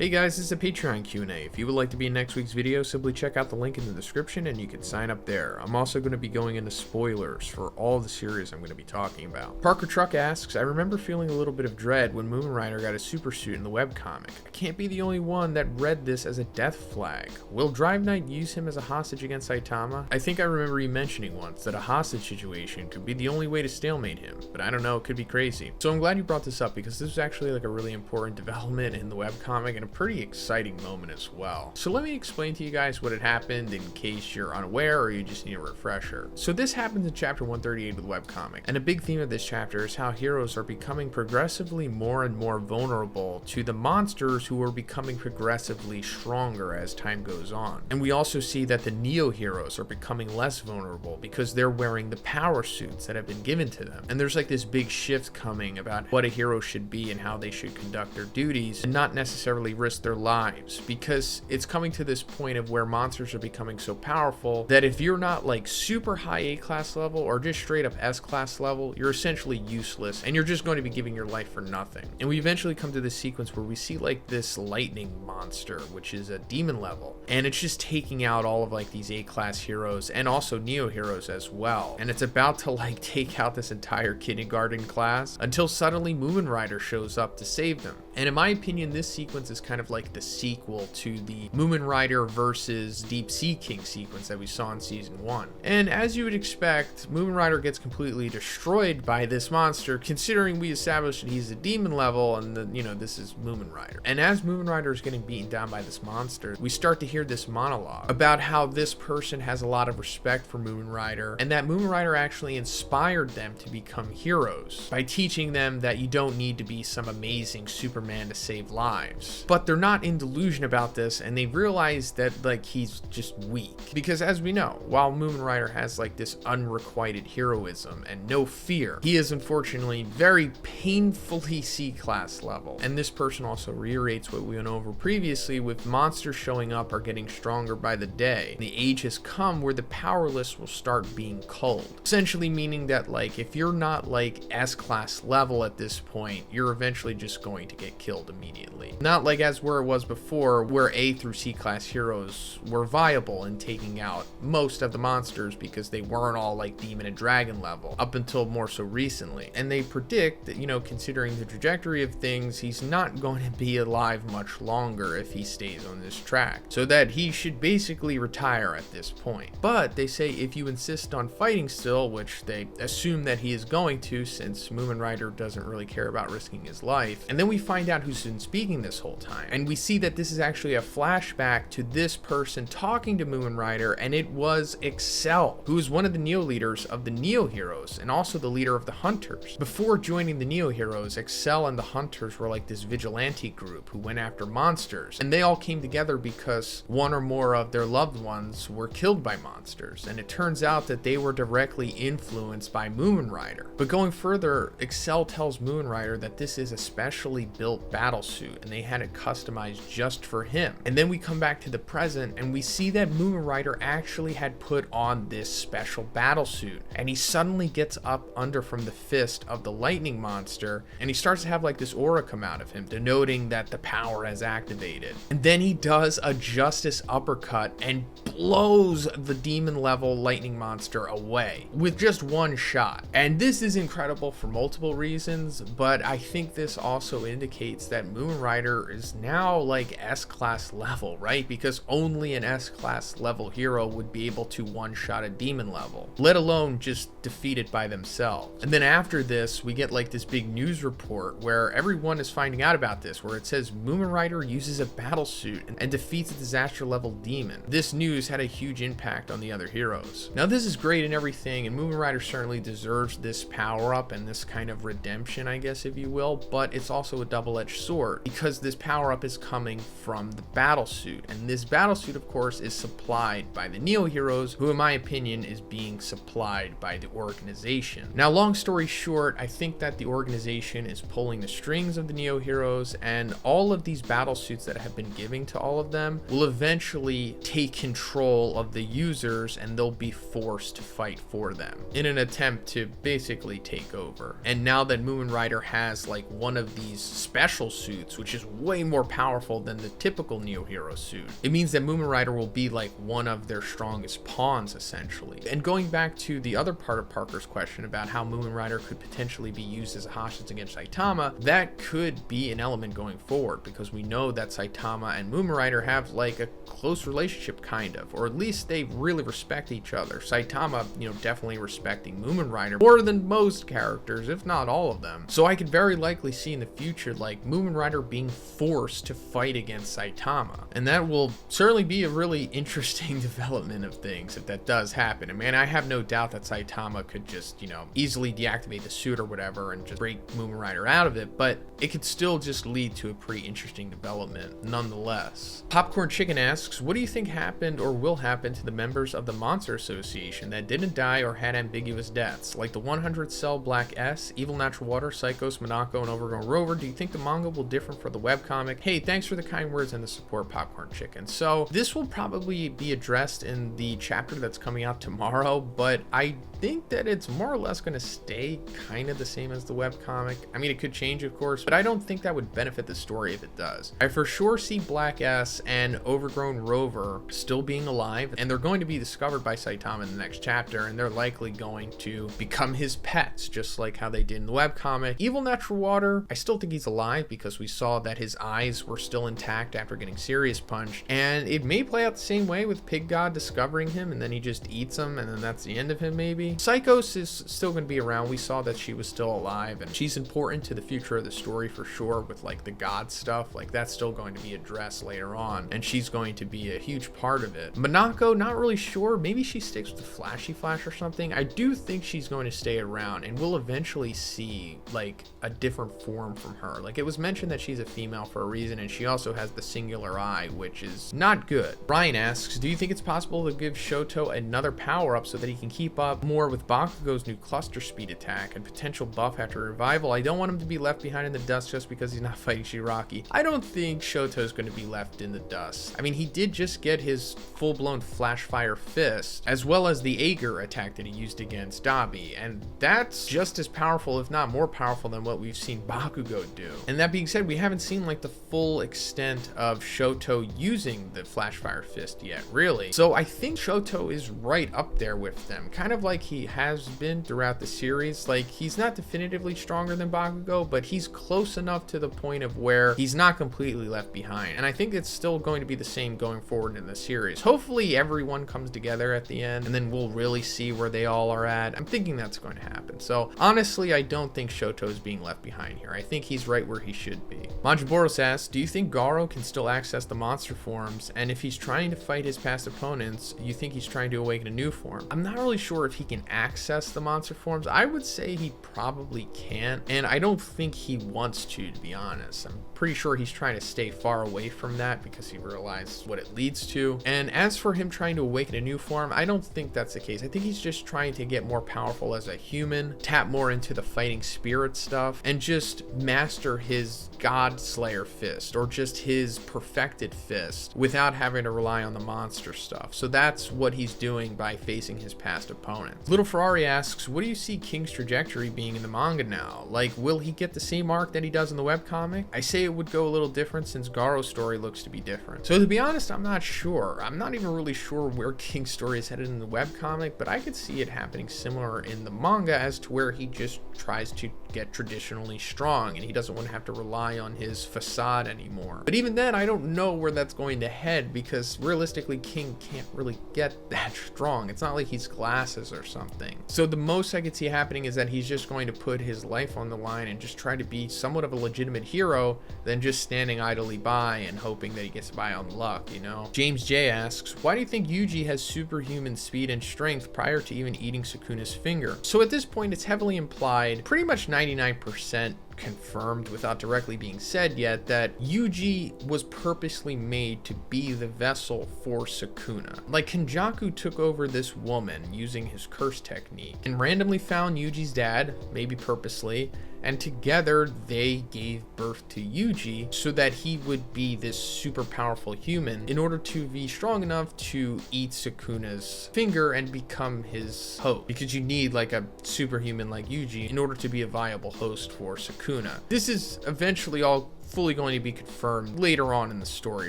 Hey guys, this is a Patreon Q&A. If you would like to be in next week's video, simply check out the link in the description and you can sign up there. I'm also going to be going into spoilers for all the series I'm going to be talking about. Parkhertruck asks, I remember feeling a little bit of dread when Mumen Rider got a super suit in the webcomic. I can't be the only one that read this as a death flag. Will Drive Knight use him as a hostage against Saitama? I think I remember you mentioning once that a hostage situation could be the only way to stalemate him, but I don't know, it could be crazy. So I'm glad you brought this up because this was actually like a really important development in the webcomic and a pretty exciting moment as well. So let me explain to you guys what had happened in case you're unaware or you just need a refresher. So this happens in chapter 138 of the webcomic, and a big theme of this chapter is how heroes are becoming progressively more and more vulnerable to the monsters who are becoming progressively stronger as time goes on. And we also see that the Neo heroes are becoming less vulnerable because they're wearing the power suits that have been given to them. And there's like this big shift coming about what a hero should be and how they should conduct their duties and not necessarily risk their lives, because it's coming to this point of where monsters are becoming so powerful that if you're not like super high A class level or just straight up S class level, you're essentially useless and you're just going to be giving your life for nothing. And we eventually come to this sequence where we see like this lightning monster, which is a demon level, and it's just taking out all of like these A class heroes and also Neo heroes as well. And it's about to like take out this entire kindergarten class until suddenly Mumen Rider shows up to save them. And in my opinion, this sequence is kind of like the sequel to the Mumen Rider versus Deep Sea King sequence that we saw in season 1. And as you would expect, Mumen Rider gets completely destroyed by this monster, considering we established that he's a demon level and this is Mumen Rider. And as Mumen Rider is getting beaten down by this monster, we start to hear this monologue about how this person has a lot of respect for Mumen Rider and that Mumen Rider actually inspired them to become heroes by teaching them that you don't need to be some amazing Superman to save lives. But they're not in delusion about this, and they realize that like he's just weak, because as we know, while Mumen Rider has like this unrequited heroism and no fear, he is unfortunately very painfully C class level. And this person also reiterates what we went over previously, with monsters showing up are getting stronger by the day. The age has come where the powerless will start being culled, essentially meaning that like if you're not like S class level at this point, you're eventually just going to get killed immediately. Not like as where it was before, where A through C class heroes were viable in taking out most of the monsters because they weren't all like demon and dragon level up until more so recently. And they predict that, considering the trajectory of things, he's not going to be alive much longer if he stays on this track, so that he should basically retire at this point. But they say if you insist on fighting still, which they assume that he is going to, since Mumen Rider doesn't really care about risking his life. And then we find out who's been speaking this whole time, and we see that this is actually a flashback to this person talking to Mumen Rider, and it was Excel, who is one of the Neo leaders of the Neo heroes and also the leader of the Hunters. Before joining the Neo heroes, Excel and the Hunters were like this vigilante group who went after monsters, and they all came together because one or more of their loved ones were killed by monsters, and it turns out that they were directly influenced by Mumen Rider. But going further, Excel tells Mumen Rider that this is a specially built battle suit and they had it customized just for him. And then we come back to the present and we see that Mumen Rider actually had put on this special battle suit, and he suddenly gets up under from the fist of the lightning monster, and he starts to have like this aura come out of him, denoting that the power has activated. And then he does a justice uppercut and blows the demon level lightning monster away with just one shot. And this is incredible for multiple reasons, but I think this also indicates that Mumen Rider is now like S class level, right? Because only an S class level hero would be able to one-shot a demon level, let alone just defeat it by themselves. And then after this, we get like this big news report where everyone is finding out about this, where it says Mumen Rider uses a battle suit and defeats a disaster level demon. This news had a huge impact on the other heroes. Now this is great and everything, and Mumen Rider certainly deserves this power up and this kind of redemption, I guess, if you will, but it's also a double-edged sword because this power up is coming from the battle suit, and this battle suit of course is supplied by the Neo heroes, who in my opinion is being supplied by the organization. Now long story short, I think that the organization is pulling the strings of the Neo heroes, and all of these battle suits that have been given to all of them will eventually take control of the users, and they'll be forced to fight for them in an attempt to basically take over. And now that Mumen Rider has like one of these special suits, which is way more powerful than the typical Neo Hero suit. It means that Mumen Rider will be like one of their strongest pawns, essentially. And going back to the other part of Parker's question about how Mumen Rider could potentially be used as a hostage against Saitama, that could be an element going forward, because we know that Saitama and Mumen Rider have like a close relationship, kind of, or at least they really respect each other. Saitama, you know, definitely respecting Mumen Rider more than most characters, if not all of them. So I could very likely see in the future like Mumen Rider being forced to fight against Saitama, and that will certainly be a really interesting development of things if that does happen. And man, I have no doubt that Saitama could just, you know, easily deactivate the suit or whatever and just break Mumen Rider out of it, but it could still just lead to a pretty interesting development nonetheless. PopcornChickan asks, what do you think happened or will happen to the members of the Monster Association that didn't die or had ambiguous deaths, like the 100 Cell Black S, Evil Natural Water, Psychos, Monaco, and Overgrown Rover? Do you think the manga will differ for the webcomic? Hey, thanks for the kind words and the support, PopcornChickan. So this will probably be addressed in the chapter that's coming out tomorrow, but I think that it's more or less going to stay kind of the same as the webcomic. I mean, it could change, of course, but I don't think that would benefit the story if it does. I for sure see Black S and Overgrown Rover still being alive, and they're going to be discovered by Saitama in the next chapter, and they're likely going to become his pets, just like how they did in the webcomic. Evil Natural Water, I still think he's alive because we saw that his eyes were still intact after getting serious punched, and it may play out the same way with Pig God discovering him, and then he just eats him, and then that's the end of him, maybe. Psychos is still going to be around. We saw that she was still alive, and she's important to the future of the story for sure, with like the God stuff. Like, that's still going to be addressed later on, and she's going to be a huge part of it. Monaco, not really sure. Maybe she sticks with the Flashy Flash or something. I do think she's going to stay around, and we'll eventually see like a different form from her. Like, it was mentioned that she's a female for a reason, and she also has the singular eye, which is not good. Ryan asks, do you think it's possible to give Shoto another power-up so that he can keep up more with Bakugo's new cluster speed attack and potential buff after revival? I don't want him to be left behind in the dust just because he's not fighting Shiraki. I don't think Shoto's going to be left in the dust. I mean, he did just get his full-blown Flash Fire Fist, as well as the Aegir attack that he used against Dabi, and that's just as powerful, if not more powerful, than what we've seen Bakugo do. And that being said, we haven't seen like the full extent of Shoto using the Flash Fire Fist yet, really. So I think Shoto is right up there with them, kind of like he has been throughout the series. Like, he's not definitively stronger than Bakugo, but he's close enough to the point of where he's not completely left behind. And I think it's still going to be the same going forward in the series. Hopefully everyone comes together at the end, and then we'll really see where they all are at. I'm thinking that's going to happen. So honestly, I don't think Shoto is being left behind here. I think he's right where he should be. MajinBoros asks, do you think Garo can still access the monster forms? And if he's trying to fight his past opponents, you think he's trying to awaken a new form? I'm not really sure if he can access the monster forms. I would say he probably can't, and I don't think he wants to be honest. I'm pretty sure he's trying to stay far away from that because he realized what it leads to. And as for him trying to awaken a new form, I don't think that's the case. I think he's just trying to get more powerful as a human, tap more into the fighting spirit stuff, and just master his God Slayer fist, or just his perfected fist, without having to rely on the monster stuff. So that's what he's doing by facing his past opponents. Little Ferari asks, what do you see King's trajectory being in the manga now? Like, will he get the same arc that he does in the webcomic? I say it would go a little different since Garo's story looks to be different. So to be honest, I'm not sure. I'm not even really sure where King's story is headed in the webcomic, but I could see it happening similar in the manga, as to where he just tries to get traditionally strong and he doesn't want to have to rely on his facade anymore. But even then, I don't know where that's going to head, because realistically, King can't really get that strong. It's not like he's glasses or something. So the most I could see happening is that he's just going to put his life on the line and just try to be somewhat of a legitimate hero than just standing idly by and hoping that he gets by on luck, you know? James J asks, why do you think Yuji has superhuman speed and strength prior to even eating Sukuna's finger? So at this point, it's heavily implied, pretty much 99% confirmed without directly being said yet, that Yuji was purposely made to be the vessel for Sukuna. Like, Kenjaku took over this woman using his curse technique and randomly found Yuji's dad, maybe purposely, and together they gave birth to Yuji so that he would be this super powerful human in order to be strong enough to eat Sukuna's finger and become his host, because you need like a superhuman like Yuji in order to be a viable host for Sukuna. This is eventually all fully going to be confirmed later on in the story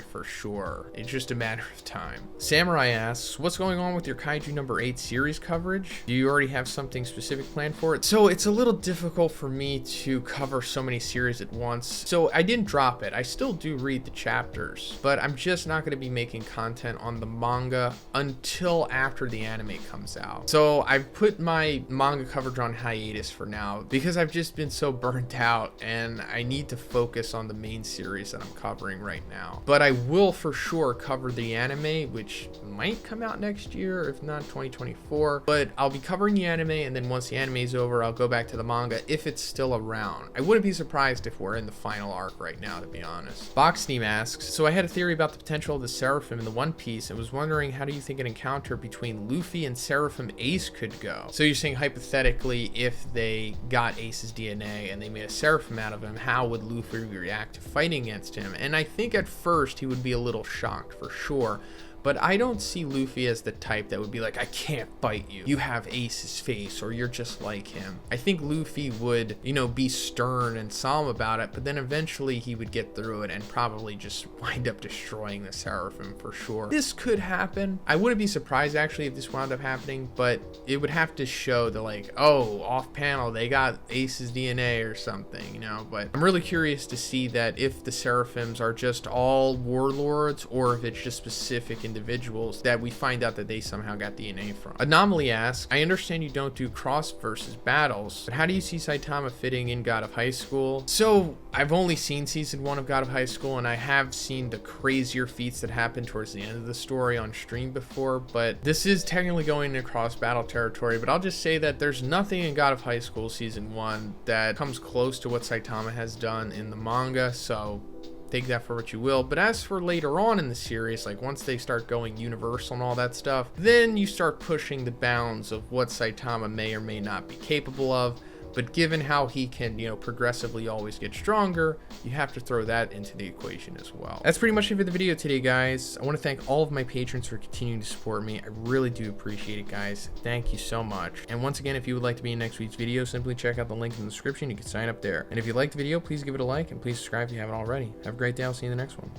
for sure. It's just a matter of time. Samurai asks, what's going on with your Kaiju number 8 series coverage? Do you already have something specific planned for it? So it's a little difficult for me to cover so many series at once. So I didn't drop it. I still do read the chapters, but I'm just not going to be making content on the manga until after the anime comes out. So I've put my manga coverage on hiatus for now because I've just been so burnt out and I need to focus on the main series that I'm covering right now. But I will for sure cover the anime, which might come out next year, if not 2024. But I'll be covering the anime, and then once the anime is over, I'll go back to the manga if it's still around. I wouldn't be surprised if we're in the final arc right now, to be honest. Boxsteam asks, so I had a theory about the potential of the Seraphim in the One Piece and was wondering, how do you think an encounter between Luffy and Seraphim Ace could go? So you're saying hypothetically, if they got Ace's DNA and they made a Seraphim out of him, how would Luffy react to fighting against him? And I think at first he would be a little shocked for sure, but I don't see Luffy as the type that would be like, I can't fight you. You have Ace's face, or you're just like him. I think Luffy would, you know, be stern and solemn about it, but then eventually he would get through it and probably just wind up destroying the Seraphim for sure. This could happen. I wouldn't be surprised actually if this wound up happening, but it would have to show that like, oh, off panel, they got Ace's DNA or something, you know, but I'm really curious to see that if the Seraphims are just all warlords or if it's just specific individuals that we find out that they somehow got DNA from. Anomaly asks, I understand you don't do cross versus battles, but how do you see Saitama fitting in God of High School? So I've only seen season 1 of God of High School, and I have seen the crazier feats that happen towards the end of the story on stream before, but this is technically going into cross battle territory. But I'll just say that there's nothing in God of High School season 1 that comes close to what Saitama has done in the manga, so take that for what you will. But as for later on in the series, like once they start going universal and all that stuff, then you start pushing the bounds of what Saitama may or may not be capable of. But given how he can, you know, progressively always get stronger, you have to throw that into the equation as well. That's pretty much it for the video today, guys. I want to thank all of my patrons for continuing to support me. I really do appreciate it, guys. Thank you so much. And once again, if you would like to be in next week's video, simply check out the link in the description. You can sign up there. And if you liked the video, please give it a like and please subscribe if you haven't already. Have a great day. I'll see you in the next one.